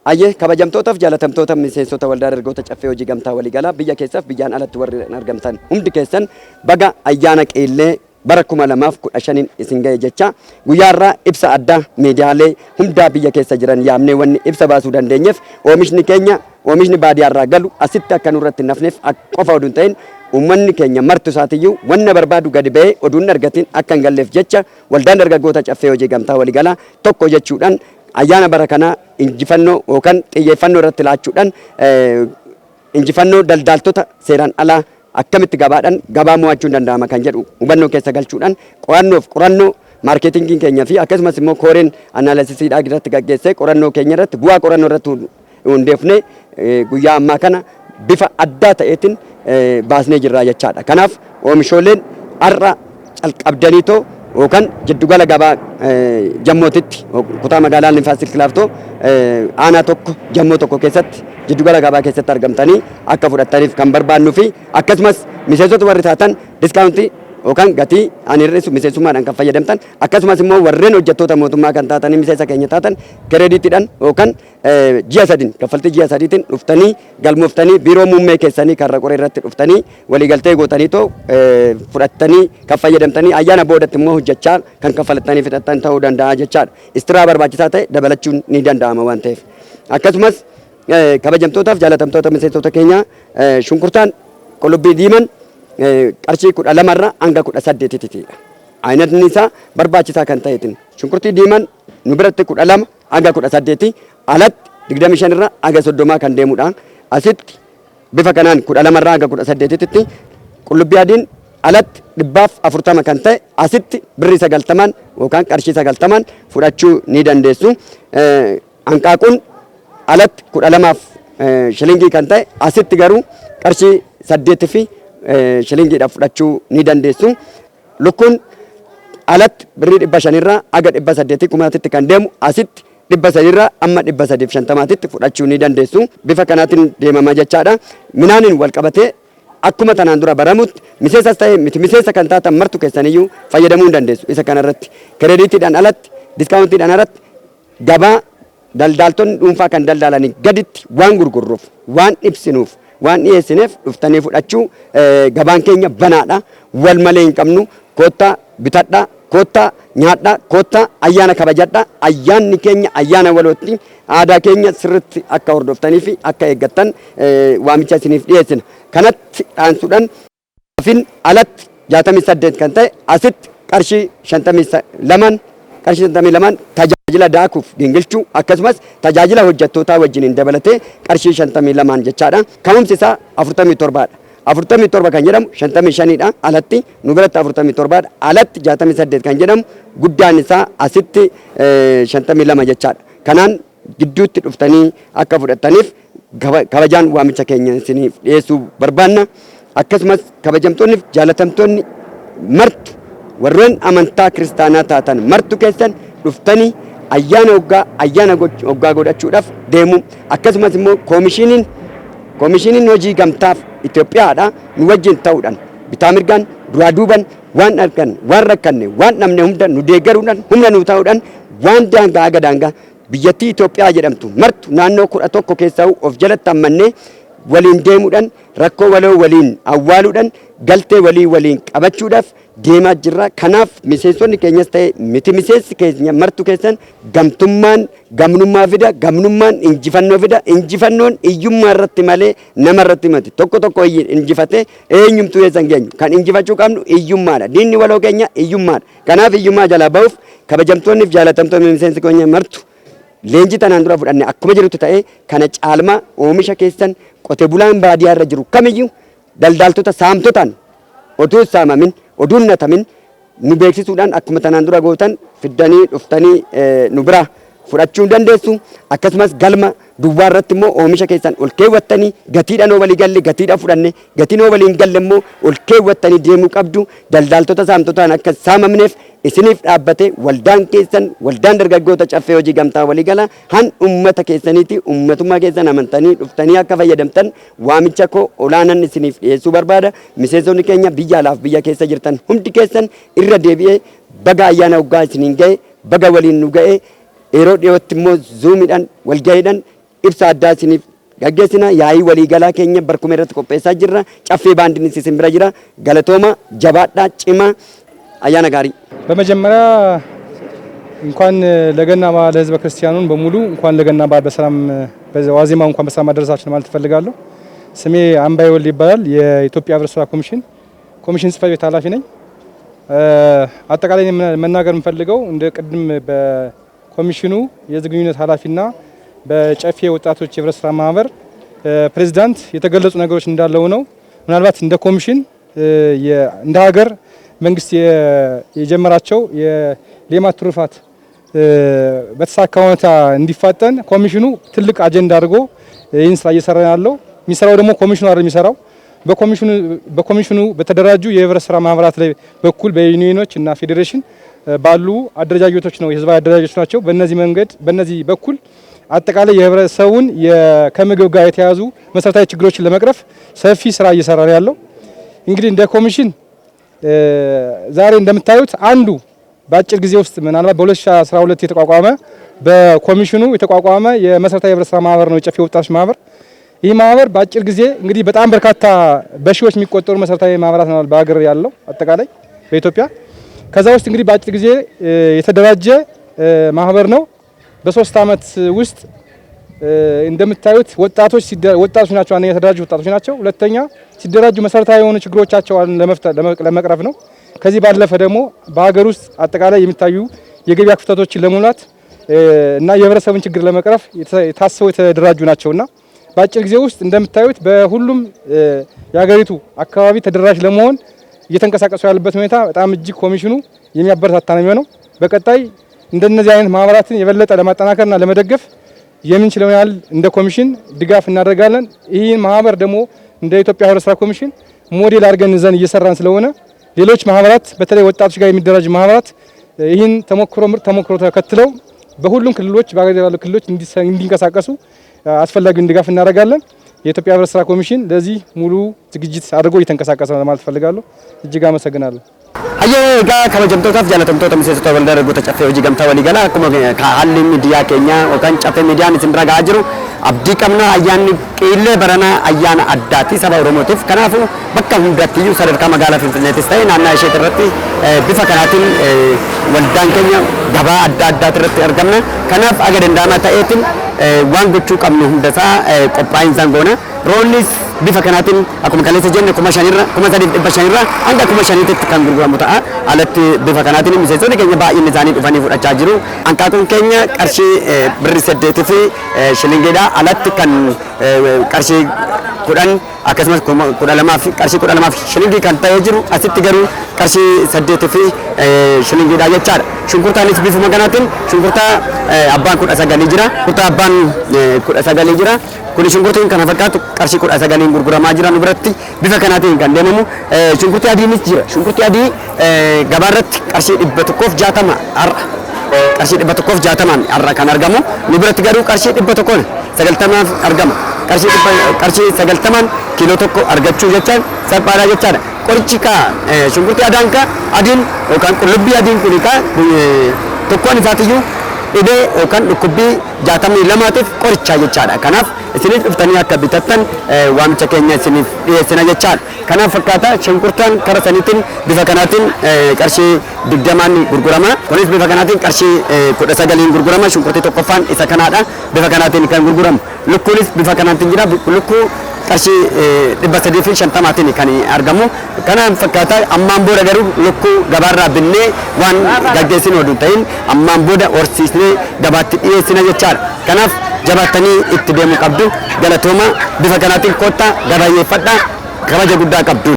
Ayyee kabajamtootaaf jaalatamtoota miseensota waldaa dargaggoota caffee hojii gamtaa waliigalaa biyya keessaaf biyyaan alatti warri argamtan hundi keessan baga ayyaana qeellee bara 2015 isin ga'e jecha guyyaarraa ibsa addaa miidiyaalee hundaa biyya keessa jiran yaamnee wanni ibsa baasuu dandeenyeef oomishni baadiyyaarraa galu asitti akka nurratti nafneef qofa oduun ta'in ummanni keenya martu isaatiyyuu wanna barbaadu gadi ba'ee oduun argatiin akka hin galleef jecha waldaan dargaggoota caffee hojii gamtaa waliigalaa tokko jechuudhaan ayyaana bara kana injifannoo yookaan xiyyeeffannoo irratti laachuudhaan injifannoo daldaltoota seeraan alaa akkamitti gabaadhaan gabaa mo'achuun danda'ama kan jedhu hubannoo keessa galchuudhaan qorannoo maarkeetingii keenya fi akkasumas immoo kooreen anaalisisiidhaa irratti gaggeessee qorannoo keenya irratti bu'aa qorannoo irratti hundeefnee guyyaa ammaa kana bifa addaa ta'eetiin baasnee jirra jechaadha. Kanaaf oomishooleen har'a calqabdaniitoo yookaan jiddugala gabaa jammootitti kutaa magaalaa Nifaas Silkilaaftoo aanaa tokko jammoo tokko keessatti jiddugala gabaa keessatti argamtanii akka fudhattaniif kan barbaannuu fi akkasumas miseensota warri taatan diskaawuntii yookaan gatii ani hir'isu miseensummaadhaan kan fayyadamtan akkasumas immoo warreen hojjettoota mootummaa kan taatanii miseensa keenya taatan kireediitiidhaan yookaan ji'a sadiin kaffaltii ji'a sadiitiin dhuftanii galmooftanii biiroo muummee keessanii karra qoree irratti dhuftanii waliigaltee gootanii too fudhattanii kan fayyadamtanii ayyaana boodatti immoo hojjechaa kan kaffalattanii fixattan ta'uu danda'a jechaadha. Istiraa barbaachisaa ta'e dabalachuun ni danda'ama waan ta'eef. Akkasumas kabajamtootaaf jaalatamtoota miseensota keenya shunkurtaan qullubbii diimaan qarshii 12 irraa hanga 18 Aynatni isaa barbaachisaa kan ta'eetiin shunkurtii diimaan nu biratti 12 hanga 18 alatti 25 irraa hanga 30 kan deemudha. Asitti bifa kanaan 12 irraa hanga 18tti qullubbii adiin alatti 140 kan ta'e asitti birrii 90 yookaan qarshii 90 fudhachuu ni dandeessu. Hanqaaquun alatti 12 shilingii kan ta'e asitti garuu qarshii 8 fi shilingiidhaaf fudhachuu ni dandeessu. Lukkuun alatti birrii 500 irraa hanga 800 kumaatitti kan deemu asitti 300 irraa amma 350tti fudhachuu ni dandeessu. Bifa kanaatiin deemama jechaadha. Minaaniin wal qabatee akkuma tanaan dura baramutti miseensas ta'e miti miseessa kan taatan martu keessaniyyuu fayyadamuu dandeessu. Isa kanarratti kireediitiidhaan alatti diskaawuntiidhaan alatti gabaa daldaltoonni dhuunfaa kan daldalanii gaditti waan gurgurruuf waan ibsinuuf waan dhiyeessineef dhuftanii fudhachuu gabaan keenya banaadha. Wal malee hin qabnu. Koottaa bitadhaa, koottaa nyaadhaa, koottaa ayyaana kabajadhaa. Ayyaanni keenya ayyaana walootti aadaa keenya sirriitti akka hordoftanii fi akka eeggattan waamicha isiniif dhiyeessina. Kanatti dhaansuudhaan afin alatti 68 kan ta'e asitti qarshii 52 tajaajila daakuuf gingilchuu akkasumas tajaajila hojjettootaa wajjin dabalatee qarshii 52 jechaadha. Kamumsi isaa 47dha. 47 kan jedhamu 55dha alatti nu biratti 47dha alatti 68 kan jedhamu guddaan isaa asitti 52 jechaadha. Kanaan gidduutti dhuftanii akka fudhattaniif kabajaan waamicha keenya isiniif dhiyeessuu barbaanna. Akkasumas kabajamtoonni jaalatamtoonni martu warreen amantaa kiristaanaa taatan martu keessan dhuftanii ayyaana waggaa godhachuudhaaf deemu. Akkasumas immoo koomishiniin hojii gamtaaf Itoophiyaadha nu wajjin ta'uudhaan bitaa mirgaan duraa duuban waan argan waan rakkanne waan dhabne hunda nu deeggaruudhaan humna nu ta'uudhaan waan daangaa aga daangaa biyyattii Itoophiyaa jedhamtu martu naannoo 11 keessaa of jalatti hammannee waliin deemuudhaan rakkoo waloo waliin awwaaluudhaan galtee waliin qabachuudhaaf deemaa jirra. Kanaaf miseensonni keenyas ta'e miti miseensi keenya martu keessan gamnummaa fida, gamnummaan injifannoo fida. Injifannoon iyyummaa irratti malee nama irratti miti. Tokko injifatee eenyumtuu eessan geenyu kan injifachuu qabnu iyyummaadha. Diinni waloo keenya iyyummaadha. Kanaaf iyyummaa jalaa ba'uuf kabajamtoonniif jaalatamtoonni miseensi keenya martu leenjii tanaan dura fudhanne akkuma jirutti ta'ee kana caalmaa oomisha keessan qotee bulaan baadiyyaa irra jiru kamiyyuu daldaltoota saamtotaan oduu saamamin oduun natamin nu beeksisuudhaan akkuma tanaan dura gootan fiddanii dhuftanii nu bira fudhachuu dandeessu. Akkasumas galma duwwaa irratti immoo oomisha keessan ol keewwattanii gatiidhaan walii galle gatiidhaan fudhanne gatiin waliin galle immoo ol keewwattanii deemuu qabdu. Daldaltoota saamtotaan akka saamamneef isiniif dhaabbate waldaan keessan waldaan dargaggoota caffee hojii gamtaa waliigalaa han ummata keessaniiti. Ummatummaa keessan amantanii dhuftanii akka fayyadamtan waamicha koo olaanaan isiniif dhiyeessuu barbaada. Miseensonni keenya biyya alaaf biyya keessa jirtan hundi keessan irra deebi'ee baga ayyaana waggaa isiniin ga'e baga waliin nu ga'e yeroo dhiyootti immoo zuumiidhaan walga'iidhaan ibsa addaa isiniif gaggeessina. Yaa'ii waliigalaa keenya barkuma irratti qopheessaa jirra. Caffee baandiin isin bira jira. Galatooma jabaadhaa cimaa ayyaana gaarii በመጀመሪያ እንኳን ለገና በዓል ለህዝበ ክርስቲያኑን በሙሉ እንኳን ለገና በዓል በሰላም ዋዜማው እንኳን በሰላም አደረሳችሁ ማለት ፈልጋለሁ። ስሜ አምባይ ወልድ ይባላል። የኢትዮጵያ ህብረት ስራ ኮሚሽን ጽሕፈት ቤት ኃላፊ ነኝ። አጠቃላይ መናገር የምፈልገው እንደ ቅድም በኮሚሽኑ የህዝብ ግንኙነት ኃላፊና በጨፌ ወጣቶች የህብረት ስራ ማህበር ፕሬዝዳንት የተገለጹ ነገሮች እንዳለው ነው። ምናልባት እንደ ኮሚሽን እንደ ሀገር መንግስት የጀመራቸው የሌማት ትሩፋት በተሳካ ሁኔታ እንዲፋጠን ኮሚሽኑ ትልቅ አጀንዳ አድርጎ ይህን ስራ እየሰራ ያለው የሚሰራው ደግሞ ኮሚሽኑ አይደል የሚሰራው በኮሚሽኑ በተደራጁ የህብረት ስራ ማህበራት ላይ በኩል በዩኒየኖች እና ፌዴሬሽን ባሉ አደረጃጀቶች ነው የህዝባዊ አደረጃጀቶች ናቸው። በእነዚህ በኩል አጠቃላይ የህብረተሰቡን ከምግብ ጋር የተያዙ መሰረታዊ ችግሮችን ለመቅረፍ ሰፊ ስራ እየሰራ ነው ያለው። እንግዲህ እንደ ኮሚሽን ዛሬ እንደምታዩት አንዱ በአጭር ጊዜ ውስጥ ምናልባት በ2012 የተቋቋመ በኮሚሽኑ የተቋቋመ የመሰረታዊ ህብረት ስራ ማህበር ነው የጨፌ ወጣቶች ማህበር። ይህ ማህበር በአጭር ጊዜ እንግዲህ በጣም በርካታ በሺዎች የሚቆጠሩ መሰረታዊ ማህበራት ነው በአገር ያለው አጠቃላይ በኢትዮጵያ። ከዛ ውስጥ እንግዲህ በአጭር ጊዜ የተደራጀ ማህበር ነው። በ3 አመት ውስጥ እንደምታዩት ወጣቶች ናቸው። አንደኛ የተደራጁ ወጣቶች ናቸው። ሁለተኛ ሲደራጁ መሰረታዊ የሆኑ ችግሮቻቸውን ለመቅረፍ ነው። ከዚህ ባለፈ ደግሞ በሀገር ውስጥ አጠቃላይ የሚታዩ የገበያ ክፍተቶችን ለመሙላት እና የህብረተሰቡን ችግር ለመቅረፍ የታሰቡ የተደራጁ ናቸውና በአጭር ጊዜ ውስጥ እንደምታዩት በሁሉም የሀገሪቱ አካባቢ ተደራሽ ለመሆን እየተንቀሳቀሱ ያለበት ሁኔታ በጣም እጅግ ኮሚሽኑ የሚያበረታታ ነው የሚሆነው። በቀጣይ እንደነዚህ አይነት ማህበራትን የበለጠ ለማጠናከርና ለመደገፍ የምንችለው ያህል እንደ ኮሚሽን ድጋፍ እናደርጋለን። ይህን ማህበር ደግሞ እንደ ኢትዮጵያ ህብረት ስራ ኮሚሽን ሞዴል አድርገን ይዘን እየሰራን ስለሆነ ሌሎች ማህበራት በተለይ ወጣቶች ጋር የሚደራጅ ማህበራት ይህን ተሞክሮ ተከትለው በሁሉም ክልሎች በአገሪቱ ያሉ ክልሎች እንዲንቀሳቀሱ አስፈላጊውን ድጋፍ እናደርጋለን። የኢትዮጵያ ህብረት ስራ ኮሚሽን ለዚህ ሙሉ ዝግጅት አድርጎ እየተንቀሳቀሰ ነው ማለት ፈልጋለሁ። እጅግ አመሰግናለሁ። አየጋ ከመጀመሪያው ጃለተምቶ ተምሰሰቶ ወልደር ጎተ ጨፌ ወጂ ገምታ ወሊገላ አኩማ ከሐል ሚዲያ ኬኛ ወካን ጨፌ ሚዲያን ሲምብራ ጋጅሩ አብዲ ቀምና አያን ቂሌ በረና አያን አዳቲ ሰባ ኦሮሞቲፍ ከናፉ በቃ ሁንዳትዩ ሰደርካ መጋላ ፍንፍኔት ስታይ ናና እሺ ተረቲ ቢፈ ከናቲን ወልዳን ኬኛ ገባ አዳዳ ተረቲ አርገምና ከናፍ አገደ እንዳማ ታኤቲን ዋን ጉቹ ቀምኑ ሁንደሳ ቆጳይን ዘንጎና ሮሊስ bifa kanaatiin akkuma kaleessa jenne 5,700 hanga 5,000tti kan gurguramu ta'a. Alatti bifa kanaatiin miseensonni keenya baay'een isaanii dhufanii fudhachaa jiru. Hanqaaquun keenya qarshii birri 8 fi shilingiidha. Alatti kan qarshii 10 akkasumas 12 fi qarshii 12 fi shilingii kan ta'ee jiru asitti garuu qarshii 8 fi shilingiidha jechaadha. Shunkurtaanis bifuma kanaatiin shunkurta abbaan 19 jira. Shunkurta abbaan 19 jira. Kuni shunkurtiin kana fakkaatu qarshii 19 gurguramaa jiran biratti bifa kanaatiin kan deemamu. Shunkurtii adiinis jira. Shunkurtii adii gabaarratti qarshii 160 har'a. Qarshii 160 har'a kan argamu. Nu biratti garuu qarshii 190 argama. Qarshii 90 kiiloo tokko argachuu jechaan salphaadha jechaadha. Qorichi ka shunkurtii adaan ka adiin yookaan qullubbii adiin kuni ka tokkoon isaatiyyuu dhibee yookaan dhukkubbii 62tiif qoricha jechaadha. Kanaaf isiniif dhuftanii akka bitattan waamicha keenya isiniif dhiyeessina jechaadha. Kanaaf fakkaata shunkurtaan kara saniitiin bifa kanaatiin qarshii 20 gurgurama. Kunis bifa kanaatiin qarshii 19 gurgurama. Shunkurtii tokkoffaan isa kanaadha. Bifa kanaatiin kan gurguramu. Lukkuunis bifa kanaatiin jira. Lukkuu qarshii 350 kan argamu. Kanaaf fakkaata ammaan booda garuu lukkuu gabaarraa binnee waan gaggeessinu oduu ta'in ammaan booda horsiisnee gabaatti dhiyeessina jechaadha. Kanaaf jabaatanii itti deemuu qabdu. Galatooma bifa kanaatiin kottaa gabaayyeeffadhaa kabaja guddaa qabdu.